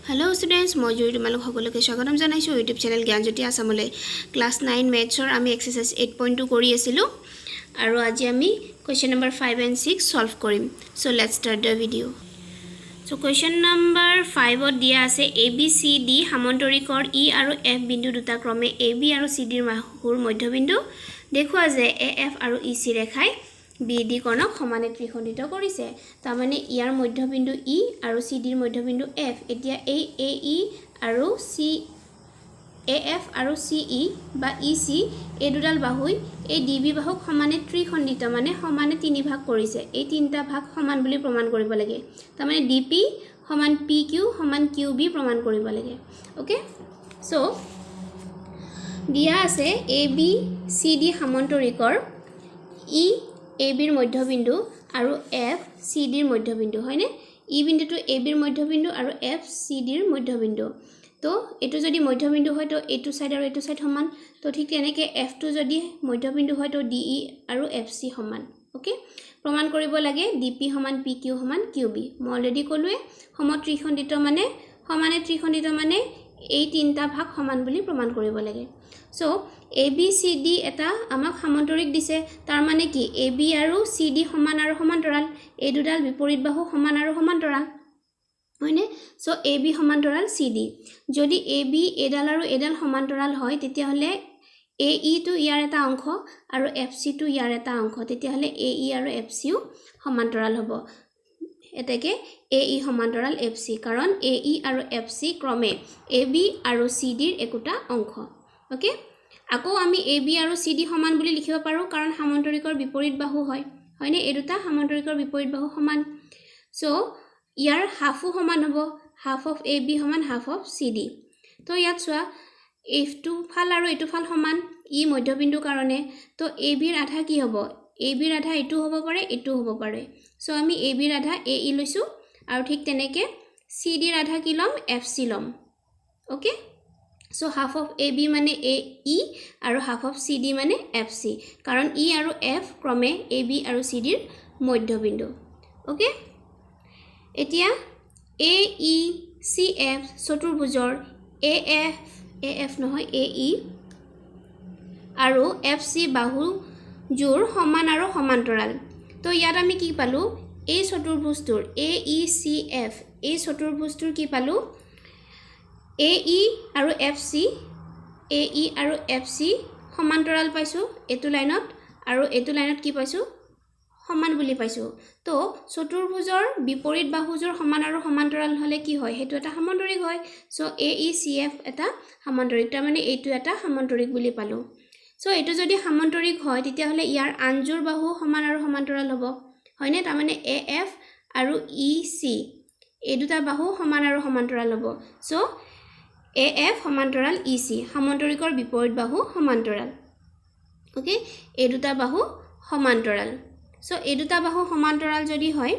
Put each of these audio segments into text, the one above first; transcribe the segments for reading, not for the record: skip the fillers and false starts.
Hello students, মই জুৰি তোমালোক সকলোকে স্বাগতম জনাইছো ইউটিউব চেনেল জ্ঞানজ্যোতি আসামলৈ ক্লাস 9 মেথছৰ আমি এক্সাৰসাইজ 8.2 কৰি আছিলো আৰু আজি আমি কোৱেশ্চন নম্বৰ 5 and 6 সলভ কৰিম so let's start the video so question number 5 ত দিয়া আছে ABCD সামন্তৰিকৰ E আৰু F বিন্দু দুটা ক্ৰমে AB আৰু CD ৰ বাহুৰ মধ্যবিন্দু দেখুৱা যে AF আৰু EC ৰেখাই BD কৰ্ণক সমানে ত্ৰিখণ্ডিত কৰিছে তাৰ মানে ইয়াৰ মধ্যবিন্দু E আৰু CD ৰ মধ্যবিন্দু F এতিয়া এই AE আৰু AF আৰু CE বা EC এই দুডাল বাহুই এই DB বাহুক সমানে ত্ৰিখণ্ডিত মানে সমানে তিনি ভাগ কৰিছে এই তিনটা ভাগ সমান বুলি প্ৰমাণ কৰিব লাগে তাৰ মানে DP সমান PQ সমান QB প্ৰমাণ কৰিব লাগে ওকে সো দিয়া আছে ABCD সামন্তৰিকৰ E AB ৰ মধ্যবিন্দু আৰু F CD ৰ মধ্যবিন্দু হয়নে E বিন্দুটো AB ৰ মধ্যবিন্দু আৰু F CD ৰ মধ্যবিন্দু তো এটো যদি মধ্যবিন্দু হয় তো এটো সাইড আৰু এটো সাইড সমান তো ঠিক তেনেকৈ F টো যদি মধ্যবিন্দু হয় তো DE আৰু FC সমান ওকে প্ৰমাণ কৰিব লাগে DP সমান PQ সমান QB মই অলৰেডি ক'লোৱে সমত্ৰিখণ্ডিত মানে সমানে ত্ৰিখণ্ডিত মানে এই তিনটা ভাগ সমান বুলি প্ৰমাণ কৰিব লাগে সো ABCD এটা আমাক সামন্তৰিক দিছে তাৰ মানে কি AB আৰু CD সমান আৰু সমান্তৰাল এই দুডাল বিপৰীত বাহু সমান আৰু সমান্তৰাল হয়নে সো AB সমান্তৰাল CD যদি AB এডাল আৰু এডাল সমান্তৰাল হয় তেতিয়া হলে AE টো ইয়াৰ এটা অংশ আৰু FC টো ইয়াৰ এটা অংশ তেতিয়া হলে AE আৰু FC ও সমান্তৰাল হ'ব এতেকে AE সমান্তৰাল FC কাৰণ AE আৰু FC ক্ৰমে AB আৰু CD ৰ একোটা অংশ ওকে আকৌ আমি AB আৰু CD সমান বুলি লিখিব পাৰো কাৰণ সামন্তৰিকৰ বিপৰীত বাহু হয় হয়নে এই দুটা সামন্তৰিকৰ বিপৰীত বাহু সমান সো ইয়াৰ হাফও সমান হ'ব হাফ অফ AB সমান হাফ অফ CD তো ইয়াত চোৱা এটো ফাল আৰু এটো ফাল সমান ই মধ্যবিন্দু কাৰণে তো AB ৰ আধা কি হ'ব AB ৰ আধা এটো হ'ব পাৰে এটো হ'ব পাৰে সো আমি AB ৰ আধা AE লৈছো আৰু ঠিক তেনেকৈ CD ৰ আধা কি লম FC লম okay So half of AB মানে AE আৰু half of CD মানে FC কাৰণ E আৰু F ক্ৰমে AB আৰু CD ৰ মধ্যবিন্দু ওকে এতিয়া AECF চতুৰ্ভুজৰ AF নহয় AE আৰু FC বাহু জোৰ সমান আৰু সমান্তৰাল তো ইয়াত আমি কি পালো এই চতুৰ্ভুজটোৰ AECF এই চতুৰ্ভুজটোৰ কি পালো AE আৰু FC AE আৰু FC সমান্তৰাল পাইছো এটো লাইনত আৰু এটো লাইনত কি পাইছো সমান বুলি পাইছো তো চতুৰ্ভুজৰ বিপৰীত বাহুজৰ সমান আৰু সমান্তৰাল হলে কি হয় হেতু এটা সামন্তৰিক হয় সো AECF এটা সামন্তৰিক তাৰ মানে এইটো এটা সামন্তৰিক বুলি পালো সো এটো যদি সামন্তৰিক হয় তেতিয়া হলে ইয়াৰ আনজোৰ বাহু সমান আৰু সমান্তৰাল হ'ব হয়নে তাৰ মানে AF আৰু EC এই দুটা বাহু সমান আৰু সমান্তৰাল হ'ব সো AF সমান্তৰাল EC সামন্তৰিকৰ বিপৰীত বাহু সমান্তৰাল ওকে এই দুটা বাহু সমান্তৰাল সো এই দুটা বাহু সমান্তৰাল যদি হয়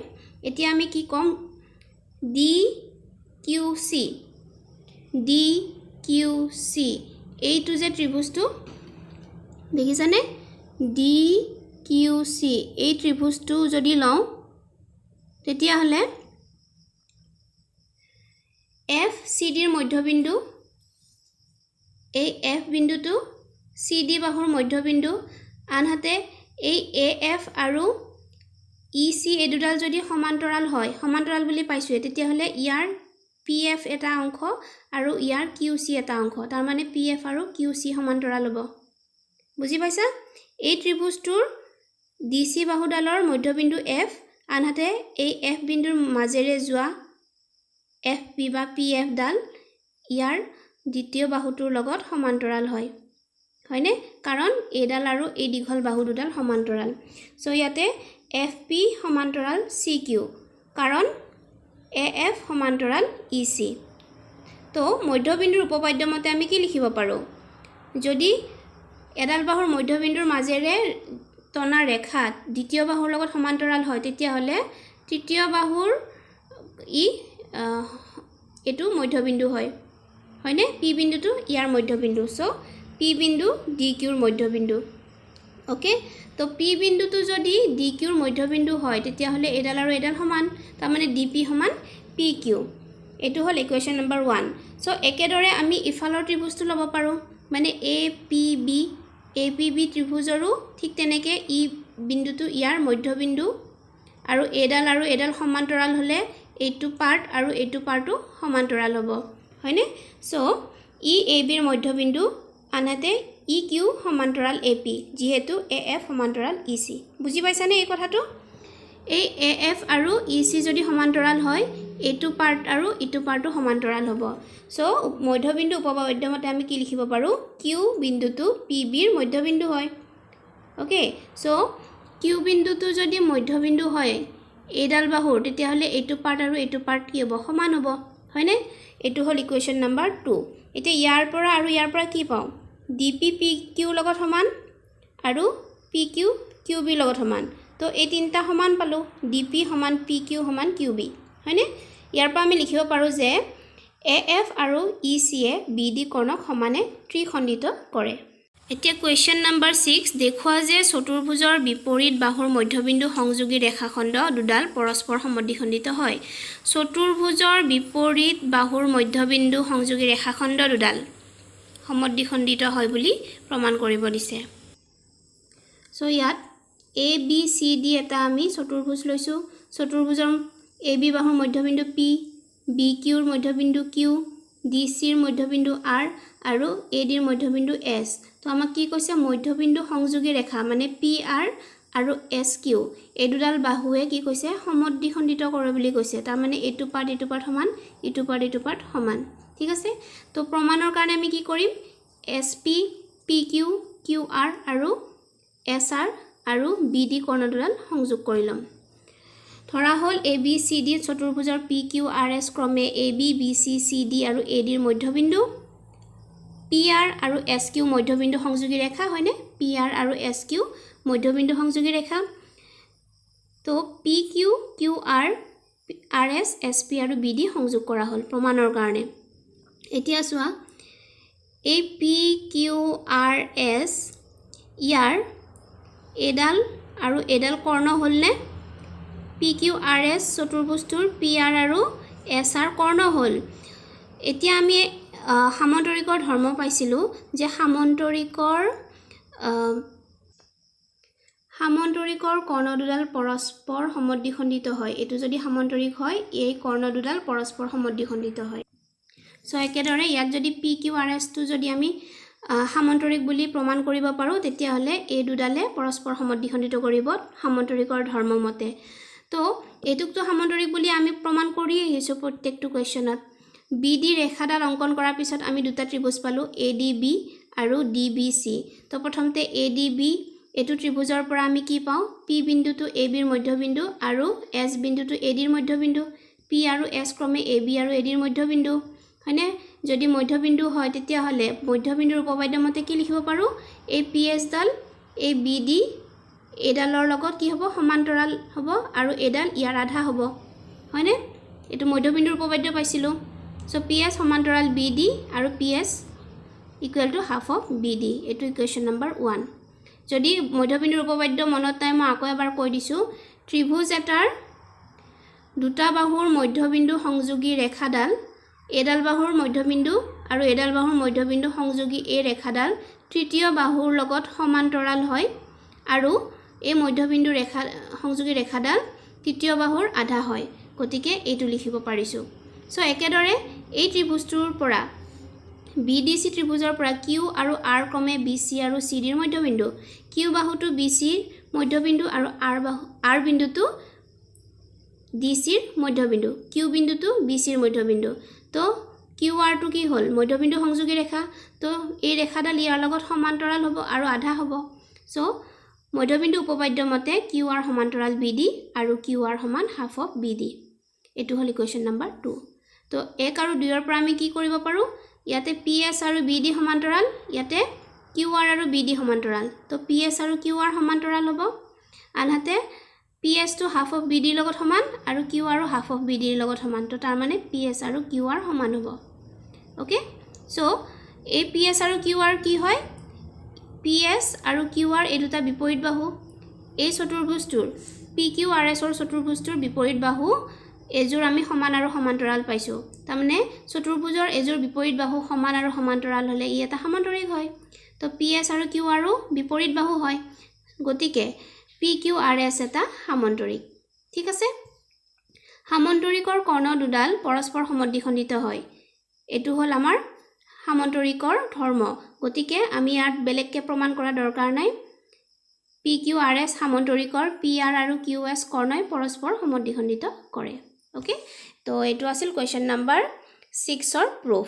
এতিয়া আমি কি কম DQC এইটো যে ত্ৰিভুজটো দেখিছানে DQC এই ত্ৰিভুজটো যদি লওঁ তেতিয়া হলে FCD ৰ মধ্যবিন্দু এই F বিন্দুটো CD বাহুৰ মধ্যবিন্দু আনহাতে এই AF আৰু EC এই দুডাল যদি সমান্তৰাল হয় সমান্তৰাল বুলি পাইছো তেতিয়া হলে ইয়াৰ PF এটা অংশ আৰু ইয়াৰ QC এটা অংশ তাৰ মানে PF আৰু QC সমান্তৰাল হ'ব বুজি পাইছা এই ত্ৰিভুজটোৰ DC বাহুডালৰ মধ্যবিন্দু F আনহাতে এই F বিন্দুৰ মাজেৰে যোৱা FP বা PF ডাল ইয়াৰ দ্বিতীয় বাহুটোৰ লগত সমান্তৰাল হয় হয়নে কাৰণ এডাল আৰু এই দীঘল বাহু দুডাল সমান্তৰাল সো ইয়াতে FP সমান্তৰাল CQ কাৰণ AF সমান্তৰাল EC তো মধ্যবিন্দুৰ উপপাদ্য মতে আমি কি লিখিব পাৰো যদি এডাল বাহুৰ মধ্যবিন্দুৰ মাজেৰে টনা ৰেখাত দ্বিতীয় বাহুৰ লগত সমান্তৰাল হয় তেতিয়া হলে তৃতীয় বাহুৰ এটো মধ্যবিন্দু হয় হয়নে P বিন্দুটো ইয়াৰ মধ্যবিন্দু সো P বিন্দু DQ ৰ মধ্যবিন্দু ওকে তো P বিন্দুটো যদি DQ ৰ মধ্যবিন্দু হয় তেতিয়া হলে এডাল আৰু এডাল সমান তাৰ মানে DP সমান PQ এইটো হ'ল ইকুৱেশ্যন নম্বৰ 1 সো একেদৰে আমি ইফালৰ ত্ৰিভুজটো ল'ব পাৰোঁ মানে APB ত্ৰিভুজৰো ঠিক তেনেকৈ ই বিন্দুটো ইয়াৰ মধ্যবিন্দু আৰু এডাল সমান্তৰাল হ'লে এইটো পাৰ্ট আৰু এইটো পাৰ্টটো সমান্তৰাল হ'ব হয়নে সো ই ABৰ মধ্যবিন্দু আনহাতে EQ সমান্তৰাল AP যেহেতু AF সমান্তৰাল EC বুজি পাইছানে এই কথাটো এই AF আৰু EC যদি সমান্তৰাল হয় এইটো পাৰ্ট আৰু ইটো পাৰ্টটো সমান্তৰাল হ'ব সো মধ্যবিন্দু উপপাদ্য মতে আমি কি লিখিব পাৰো Q বিন্দুটো PBৰ মধ্যবিন্দু হয় ওকে সো Q বিন্দুটো যদি মধ্যবিন্দু হয় এডাল বাহুৰ তেতিয়া হলে এইটো পাৰ্ট আৰু এইটো পাৰ্ট কি হ'ব সমান হ'ব হয়নে এইটো হ'ল ইকুৱেশ্যন নম্বৰ 2 এতিয়া ইয়াৰ পৰা কি পাওঁ DP PQ লগত সমান আৰু PQ QB লগত সমান তো এই তিনটা সমান পালো DP সমান PQ সমান QB হয়নে ইয়াৰ পৰা আমি লিখিব পাৰো যে AF আৰু EC এ BD কৰ্ণক সমানে ত্ৰিখণ্ডিত কৰে এতিয়া কোৱেশ্চন নম্বৰ 6 দেখুৱা যে চতুৰ্ভুজৰ বিপৰীত বাহুৰ মধ্যবিন্দু সংযোগী ৰেখাখণ্ড দুডাল পৰস্পৰ সমদ্বিখণ্ডিত হয় চতুৰ্ভুজৰ বিপৰীত বাহুৰ মধ্যবিন্দু সংযোগী ৰেখাখণ্ড দুডাল সমদ্বিখণ্ডিত হয় বুলি প্ৰমাণ কৰিব দিছে সো ইয়াত ABCD এটা আমি চতুৰ্ভুজ লৈছো চতুৰ্ভুজৰ AB বাহুৰ মধ্যবিন্দু P BQ ৰ মধ্যবিন্দু Q DC ৰ মধ্যবিন্দু R আৰু AD ৰ মধ্যবিন্দু S তো আমাক কি কৈছে মধ্যবিন্দু সংযোগী ৰেখা মানে PR আৰু SQ এই দুডাল বাহুৱে কি কৈছে সমদ্বিখণ্ডিত কৰে বুলি কৈছে তাৰ মানে এইটো পাৰ্ট সমান ইটো পাৰ্ট সমান ঠিক আছে তো প্ৰমাণৰ কাৰণে আমি কি কৰিম SP PQ QR আৰু SR আৰু BD কৰ্ণ দুডাল সংযোগ কৰি লম ধৰা হল ABCD চতুৰ্ভুজৰ PQRS ক্ৰমে AB BC CD আৰু AD ৰ মধ্যবিন্দু PR আৰু SQ মধ্যবিন্দু সংযোগী ৰেখা হয়নে PR আৰু SQ মধ্যবিন্দু সংযোগী ৰেখা তো PQ QR RS SP আৰু BD সংযোগ কৰা হল প্ৰমাণৰ কাৰণে এতিয়া চোৱা এই PQRS ইয়াৰ এডাল কৰ্ণ হলনে PQRS চতুৰ্ভুজটোৰ PR আৰু SR কৰ্ণ হল এতিয়া আমি সামান্তৰিকৰ ধৰ্ম পাইছিলো যে সামান্তৰিকৰ কৰ্ণ দুডাল পৰস্পৰ সমদ্বিখণ্ডিত হয় এটো যদি সামান্তৰিক হয় এই কৰ্ণ দুডাল পৰস্পৰ সমদ্বিখণ্ডিত হয় সো একেদৰে ইয়াত যদি PQRS টো যদি আমি সামান্তৰিক বুলি প্ৰমাণ কৰিব পাৰো তেতিয়া হলে এই দুডালে পৰস্পৰ সমদ্বিখণ্ডিত কৰিব সামান্তৰিকৰ ধৰ্ম মতে তো এটুকটো সামান্তৰিক বুলি আমি প্ৰমাণ কৰি আহিছো প্ৰত্যেকটো কোৱেশ্চনত BD ৰেখাডাল অঙ্কন কৰাৰ পিছত আমি দুটা ত্ৰিভুজ পালো ADB আৰু DBC তো প্ৰথমতে ADB এটো ত্ৰিভুজৰ পৰা আমি কি পাও P বিন্দুটো AB ৰ মধ্যবিন্দু আৰু S বিন্দুটো AD ৰ মধ্যবিন্দু P আৰু S ক্ৰমে AB আৰু AD ৰ মধ্যবিন্দু হয়নে যদি মধ্যবিন্দু হয় তেতিয়া হলে মধ্যবিন্দুৰ উপপাদ্য মতে কি লিখিব পাৰো এই PS ডাল এই BD এডালৰ লগত কি হ'ব সমান্তৰাল হ'ব আৰু এডাল ইয়াৰ আধা হ'ব হয়নে এটো মধ্যবিন্দুৰ উপপাদ্য পাইছিলো সো PS সমান্তৰাল BD আৰু PS equal to half of BD এটো ইকুৱেশ্যন নম্বৰ 1 যদি মধ্যবিন্দুৰ উপপাদ্য মনত নাই মই আকৌ এবাৰ কৈ দিছো ত্ৰিভুজ এটাৰ দুটা বাহুৰ মধ্যবিন্দু সংযোগী ৰেখাডাল এডাল বাহুৰ মধ্যবিন্দু আৰু এডাল বাহুৰ মধ্যবিন্দু সংযোগী এই ৰেখাডাল তৃতীয় বাহুৰ লগত সমান্তৰাল হয় আৰু এই মধ্যবিন্দু ৰেখা সংযোগী ৰেখাডাল তৃতীয় বাহুৰ আধা হয় গতিকে এইটো লিখিব পাৰিছো সো একেদৰে এই ত্ৰিভুজটোৰ পৰা BDC ত্ৰিভুজৰ পৰা Q আৰু R ক্ৰমে BC আৰু CD ৰ মধ্যবিন্দু Q বাহুটো BC ৰ মধ্যবিন্দু আৰু R বিন্দুটো DC ৰ মধ্যবিন্দু Q বিন্দুটো BC ৰ মধ্যবিন্দু তো QR টো কি হল মধ্যবিন্দু সংযোগী ৰেখা তো এই ৰেখাডাল ইয়াৰ লগত সমান্তৰাল হ'ব আৰু আধা হ'ব সো মধ্যবিন্দু উপপাদ্য মতে QR সমান্তৰাল BD আৰু QR সমান হাফ অফ BD এটো হল ইকুৱেশ্যন নম্বৰ 2 তো 1 আৰু 2 ৰ পৰা আমি কি কৰিব পাৰো ইয়াতে PS আৰু BD সমান্তৰাল ইয়াতে QR আৰু BD সমান্তৰাল তো PS আৰু QR সমান্তৰাল হ'ব আনহাতে PS টো হাফ অফ BD লগত সমান আৰু QR ও হাফ অফ BD লগত সমান তো তাৰ মানে PS আৰু QR সমান হ'ব ওকে সো এই PS আৰু QR কি হয় PS আৰু QR এই দুটা বিপৰীত বাহু এই চতুৰ্ভুজটোৰ PQRS ৰ চতুৰ্ভুজটোৰ বিপৰীত বাহু এজোৰ আমি সমান আৰু সমান্তৰাল পাইছোঁ তাৰমানে চতুৰ্ভুজৰ এজোৰ বিপৰীত বাহু সমান আৰু সমান্তৰাল হ'লে ই এটা সামান্তৰিক হয় তো PS আৰু QR বিপৰীত বাহু হয় গতিকে PQRS এটা সামান্তৰিক ঠিক আছে সামান্তৰিকৰ কৰ্ণ দুডাল পৰস্পৰ সমদ্বিখণ্ডিত হয় এটো হল আমাৰ সামান্তৰিকৰ ধৰ্ম গতিকে আমি ইয়াত বেলেগকে প্ৰমাণ কৰা দৰকাৰ নাই PQRS সামান্তৰিকৰ PR আৰু QS কৰ্ণই পৰস্পৰ সমদ্বিখণ্ডিত কৰে ওকে তো এটো আছিল কোৱেশ্চন নম্বৰ 6 অৰ প্ৰুফ